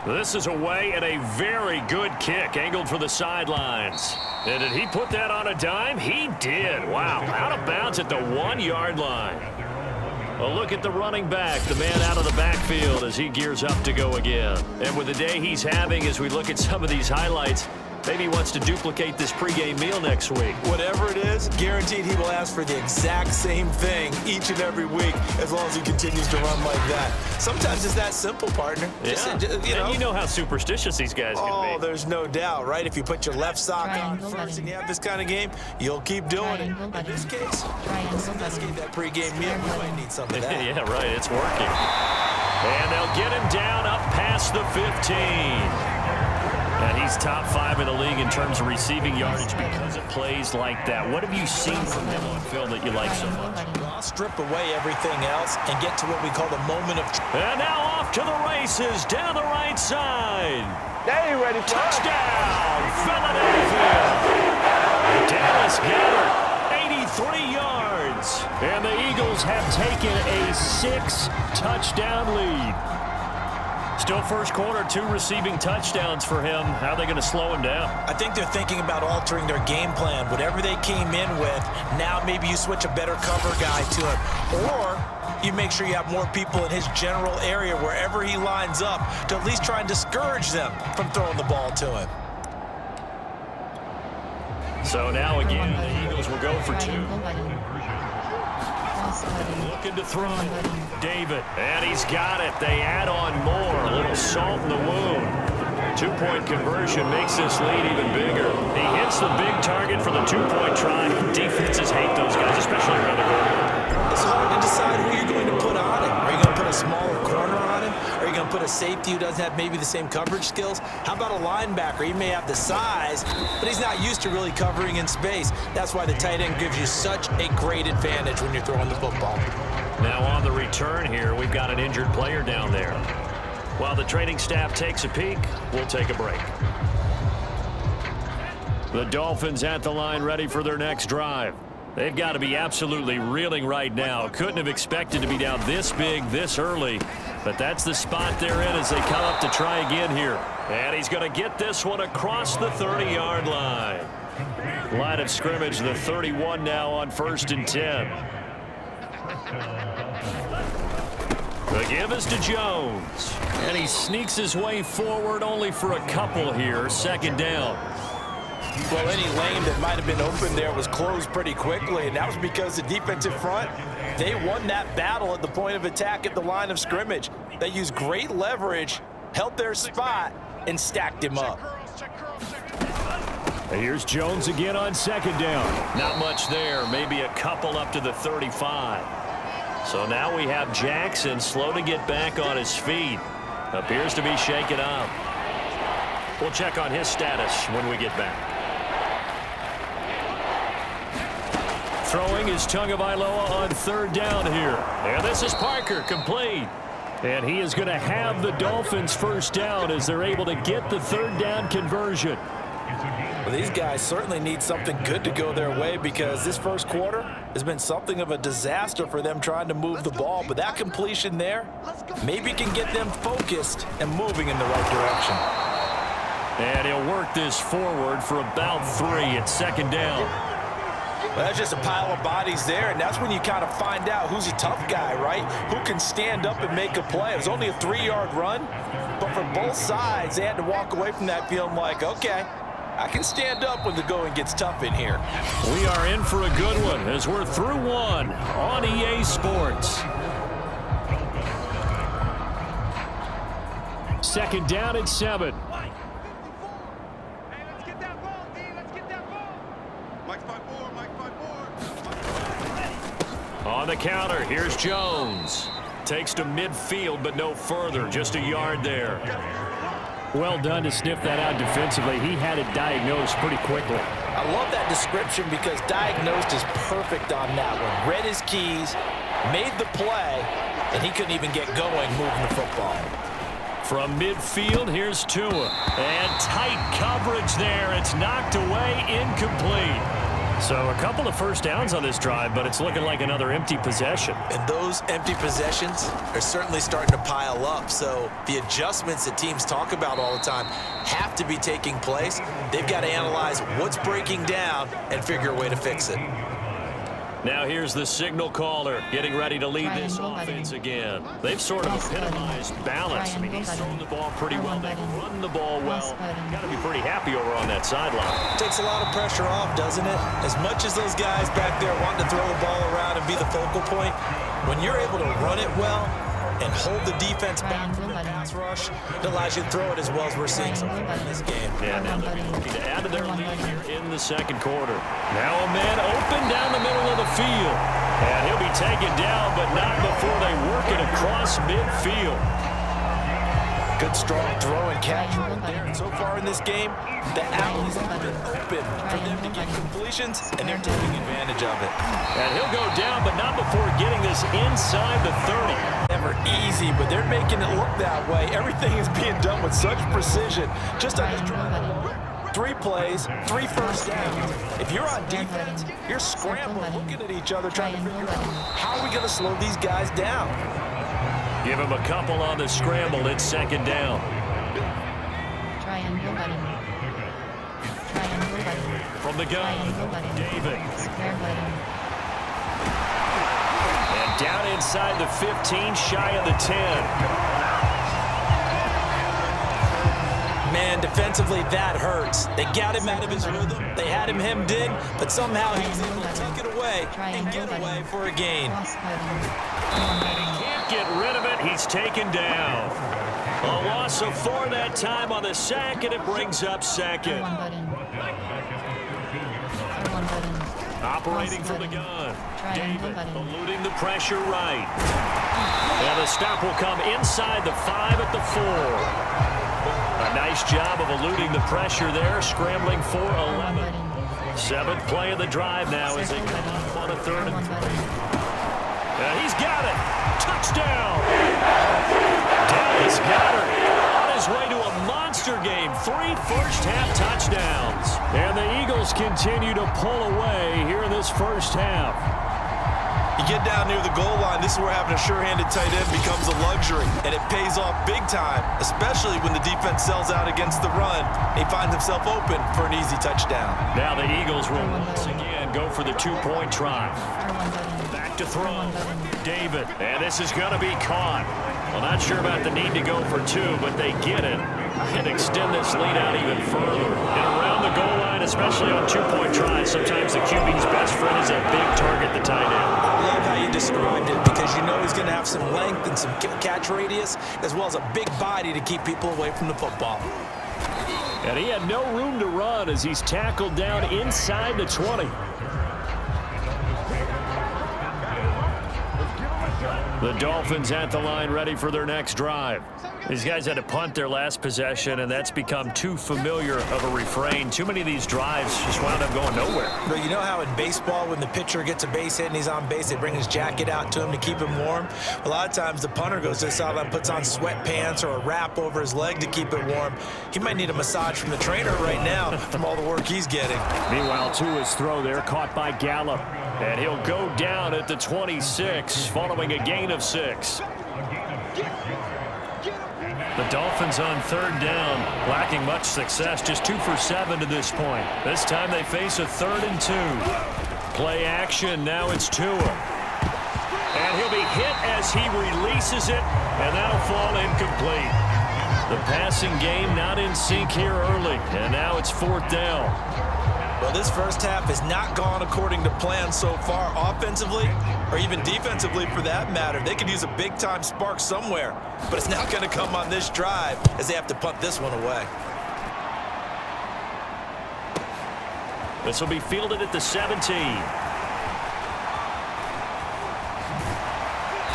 This is away and a very good kick angled for the sidelines. And did he put that on a dime? He did. Wow, out of bounds at the 1-yard line. A look at the running back, the man out of the backfield as he gears up to go again. And with the day he's having, as we look at some of these highlights, maybe he wants to duplicate this pregame meal next week. Whatever it is, guaranteed he will ask for the exact same thing each and every week as long as he continues to run like that. Sometimes it's that simple, partner. Yeah. And you know how superstitious these guys can be. Oh, there's no doubt, right? If you put your left sock on first and you have this kind of game, you'll keep doing it. In this case, investigate that pregame meal. You might need some of that. Yeah, right. It's working. And they'll get him down up past the 15. And he's top 5 in the league in terms of receiving yardage because of plays like that. What have you seen from him on film that you like so much? I'll strip away everything else and get to what we call the moment of truth. And now off to the races down the right side. Now you ready for touchdown, Philadelphia. Dallas Goedert, 83 yards. And the Eagles have taken a 6-touchdown lead. Still first quarter, 2 receiving touchdowns for him. How are they going to slow him down? I think they're thinking about altering their game plan. Whatever they came in with, now maybe you switch a better cover guy to him. Or you make sure you have more people in his general area wherever he lines up to at least try and discourage them from throwing the ball to him. So now again, the Eagles will go for 2. Looking to throw. David, and he's got it. They add on more. A little salt in the wound. 2-point conversion makes this lead even bigger. He hits the big target for the 2-point try. Defenses hate those guys, especially around the goal. It's hard to decide who you're going to put on him. Are you going to put a smaller corner on him? Are you going to put a safety who doesn't have maybe the same coverage skills? How about a linebacker? He may have the size, but he's not used to really covering in space. That's why the tight end gives you such a great advantage when you're throwing the football. Now on the return here, we've got an injured player down there. While the training staff takes a peek, we'll take a break. The Dolphins at the line ready for their next drive. They've got to be absolutely reeling right now. Couldn't have expected to be down this big, this early. But that's the spot they're in as they come up to try again here. And he's going to get this one across the 30-yard line. Line of scrimmage, the 31 now on 1st and 10. The give is to Jones. And he sneaks his way forward only for a couple here. 2nd down. Well, any lane that might have been open there was closed pretty quickly, and that was because the defensive front, they won that battle at the point of attack at the line of scrimmage. They used great leverage, held their spot, and stacked him up. Here's Jones again on 2nd down. Not much there, maybe a couple up to the 35. So now we have Jackson slow to get back on his feet. Appears to be shaken up. We'll check on his status when we get back. Throwing is Tagovailoa on 3rd down here. And this is Parker, complete. And he is going to have the Dolphins 1st down as they're able to get the 3rd down conversion. Well, these guys certainly need something good to go their way because this first quarter has been something of a disaster for them trying to move the ball. But that completion there maybe can get them focused and moving in the right direction. And he'll work this forward for about 3 at 2nd down. Well, that's just a pile of bodies there, and that's when you kind of find out who's a tough guy, right? Who can stand up and make a play. It was only a 3-yard run, but for both sides, they had to walk away from that feeling like, okay, I can stand up when the going gets tough in here. We are in for a good one as we're through one on EA Sports. 2nd down at 7. On the counter, here's Jones. Takes to midfield, but no further. Just a yard there. Well done to sniff that out defensively. He had it diagnosed pretty quickly. I love that description because diagnosed is perfect on that one. Read his keys, made the play, and he couldn't even get going moving the football. From midfield, here's Tua. And tight coverage there. It's knocked away, incomplete. So a couple of first downs on this drive, but it's looking like another empty possession. And those empty possessions are certainly starting to pile up. So the adjustments that teams talk about all the time have to be taking place. They've got to analyze what's breaking down and figure a way to fix it. Now here's the signal caller getting ready to lead this offense again. They've sort of epitomized balance. I mean, he's thrown the ball pretty well. They've run the ball well. Got to be pretty happy over on that sideline. Takes a lot of pressure off, doesn't it? As much as those guys back there want to throw the ball around and be the focal point, when you're able to run it well and hold the defense back from the pass rush, it allows you to throw it as well as we're seeing so far in this game. Yeah, now they're looking to add to their lead here in the second quarter. Now a man open down the middle of the field. And he'll be taken down, but not before they work it across midfield. Good, strong throw and catch right there. And so far in this game, the alleys have been open for them to get completions, and they're taking advantage of it. And he'll go down, but not before getting this inside the 30. Never easy, but they're making it look that way. Everything is being done with such precision. Just on this drive alone, 3 plays, 3 first downs. If you're on defense, you're scrambling, looking at each other, trying to figure out how are we going to slow these guys down. Give him a couple on the scramble. It's second down. From the gun, David. And down inside the 15, shy of the 10. Man, defensively, that hurts. They got him out of his rhythm. They had him hemmed in, but somehow he was able to take it away and get away for a gain. Can't get rid of it. He's taken down. A loss of 4 that time on the sack, and it brings up second. Operating from the gun. David eluding the pressure right. And the stop will come inside the 5 at the 4. A nice job of eluding the pressure there, scrambling for 11. 7th play of the drive now as they come on a 3rd and 3. He's got it. Touchdown. Dallas Goedert on his way to a monster game. 3 first-half touchdowns. And the Eagles continue to pull away here in this first half. You get down near the goal line, this is where having a sure-handed tight end becomes a luxury, and it pays off big time, especially when the defense sells out against the run. He finds himself open for an easy touchdown. Now the Eagles will once again go for the 2-point try. Back to throw. David, and this is going to be caught. Well, not sure about the need to go for 2, but they get it and extend this lead out even further. And around the goal line, especially on 2-point tries, sometimes the QB's best friend is a big target, the tight end. I love how you described it because you know he's going to have some length and some catch radius as well as a big body to keep people away from the football. And he had no room to run as he's tackled down inside the 20. The Dolphins at the line ready for their next drive. These guys had to punt their last possession, and that's become too familiar of a refrain. Too many of these drives just wound up going nowhere. But you know how in baseball, when the pitcher gets a base hit and he's on base, they bring his jacket out to him to keep him warm? A lot of times the punter goes to the sideline, puts on sweatpants or a wrap over his leg to keep it warm. He might need a massage from the trainer right now from all the work he's getting. Meanwhile, Tua's throw there caught by Gallup. And he'll go down at the 26 following a gain of 6. The Dolphins on 3rd down, lacking much success, just 2 for 7 to this point. This time they face a 3rd and 2. Play action, now it's Tua. And he'll be hit as he releases it, and that'll fall incomplete. The passing game not in sync here early, and now it's 4th down. Well, this first half has not gone according to plan so far, offensively or even defensively for that matter. They could use a big-time spark somewhere, but it's not going to come on this drive as they have to punt this one away. This will be fielded at the 17.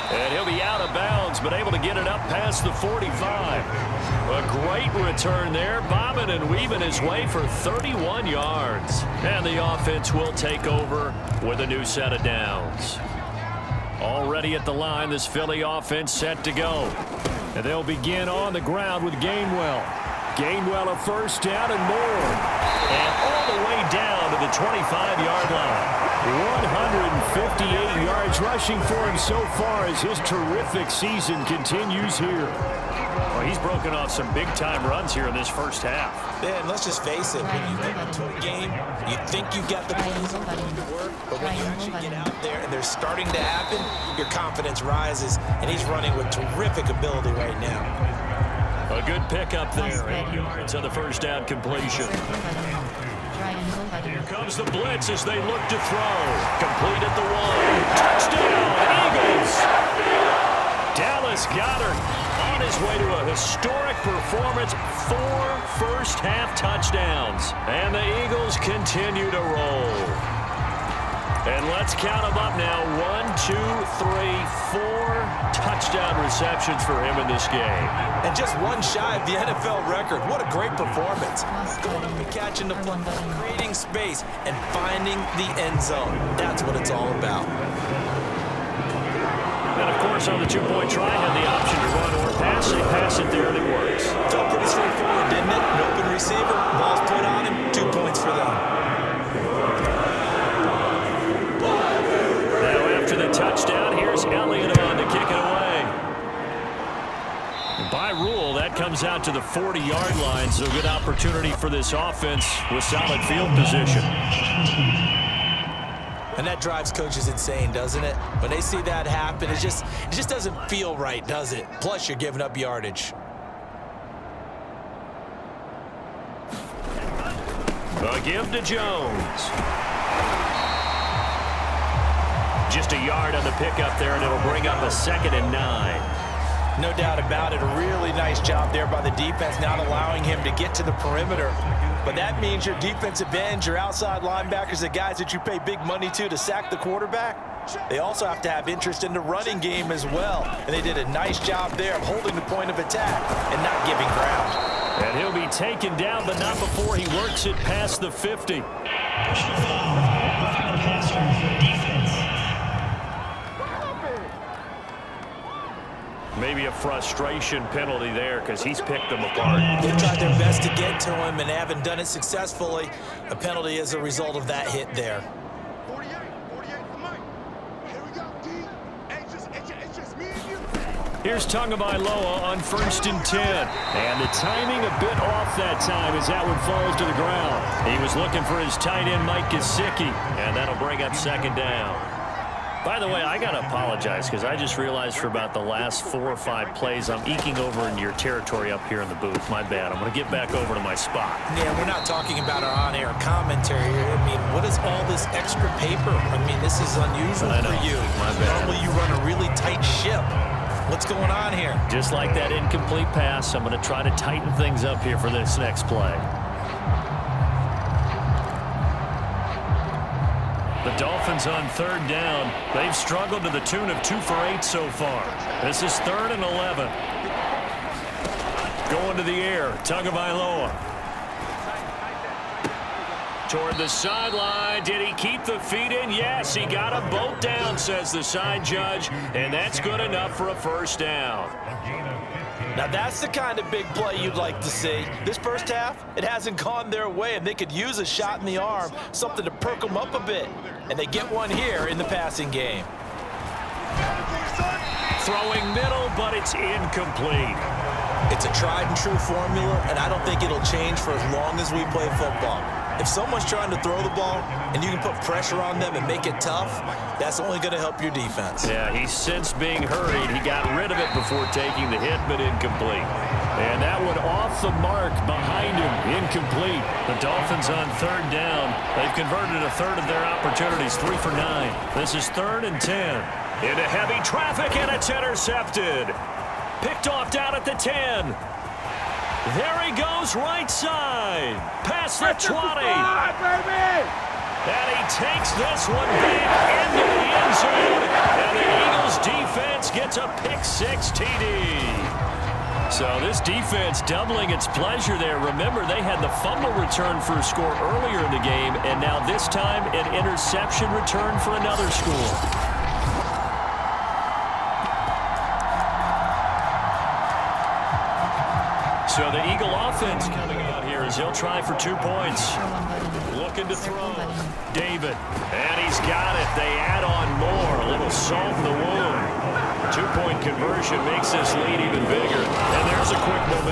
And he'll be out of bounds, but able to get it up past the 45. A great return there, bobbing and weaving his way for 31 yards. And the offense will take over with a new set of downs. Already at the line, this Philly offense set to go. And they'll begin on the ground with Gainwell. Gainwell a first down and more. And all the way down to the 25-yard line. 158 yards rushing for him so far as his terrific season continues here. Well, he's broken off some big-time runs here in this first half. Yeah, and let's just face it, when you get into a game, you think you got the plays to work, but when you actually get out there and they're starting to happen, your confidence rises, and he's running with terrific ability right now. A good pickup there. 8 yards on the first down completion. Here comes the blitz as they look to throw. Complete at the 1. Touchdown, Eagles! Dallas Goedert on his way to a historic performance. 4 first-half touchdowns. And the Eagles continue to roll. And let's count them up now. 1, 2, 3, 4 touchdown receptions for him in this game. And just one shy of the NFL record. What a great performance. Going up and catching the football, creating space, and finding the end zone. That's what it's all about. And, of course, on the two-point try, had the option to run or pass. They pass it there, and it works. Felt pretty straightforward, didn't it? An open receiver, ball's put on him, 2 points for them. Now, after the touchdown, here's Elliott on to kick it away. And by rule, that comes out to the 40-yard line, so good opportunity for this offense with solid field position. And that drives coaches insane, doesn't it? When they see that happen, it just doesn't feel right, does it? Plus, you're giving up yardage. A give to Jones. Just a yard on the pickup there, and it'll bring up a 2nd and 9. No doubt about it. A really nice job there by the defense, not allowing him to get to the perimeter. But that means your defensive ends, your outside linebackers, the guys that you pay big money to sack the quarterback, they also have to have interest in the running game as well. And they did a nice job there of holding the point of attack and not giving ground. And he'll be taken down, but not before he works it past the 50. Maybe a frustration penalty there because he's picked them apart. They've tried their best to get to him and haven't done it successfully. A penalty as a result of that hit there. 48 for Mike. Here we go, D. It's just me and you. Here's Tagovailoa on 1st and 10. And the timing a bit off that time as that one falls to the ground. He was looking for his tight end, Mike Gesicki, and that'll bring up 2nd down. By the way, I got to apologize because I just realized for about the last 4 or 5 plays, I'm eking over into your territory up here in the booth. My bad. I'm going to get back over to my spot. Yeah, we're not talking about our on-air commentary here. I mean, what is all this extra paper? I mean, this is unusual for you. My bad. Normally you run a really tight ship. What's going on here? Just like that incomplete pass, I'm going to try to tighten things up here for this next play. The Dolphins on 3rd down. They've struggled to the tune of 2 for 8 so far. This is 3rd and 11. Going to the air, Tagovailoa. Toward the sideline. Did he keep the feet in? Yes, he got them both down, says the side judge. And that's good enough for a 1st down. Now that's the kind of big play you'd like to see. This first half, it hasn't gone their way, and they could use a shot in the arm, something to perk them up a bit. And they get one here in the passing game. Throwing middle, but it's incomplete. It's a tried and true formula, and I don't think it'll change for as long as we play football. If someone's trying to throw the ball and you can put pressure on them and make it tough, that's only going to help your defense. Yeah, he's since being hurried. He got rid of it before taking the hit, but incomplete. And that one off the mark behind him, incomplete. The Dolphins on 3rd down. They've converted a 1/3 of their opportunities, 3 for 9. This is 3rd and 10. Into heavy traffic, and it's intercepted. Picked off down at the 10. There he goes, right side. Past the 20. And he takes this one back into the end zone. And the Eagles defense gets a pick-6 TD. So this defense doubling its pleasure there. Remember, they had the fumble return for a score earlier in the game, and now this time an interception return for another score. So the Eagle offense coming out here as he'll try for 2 points. Looking to throw. David. And he's got it. They add on more. A little salt in the wound. 2-point conversion makes this lead even bigger. And there's a quick momentum.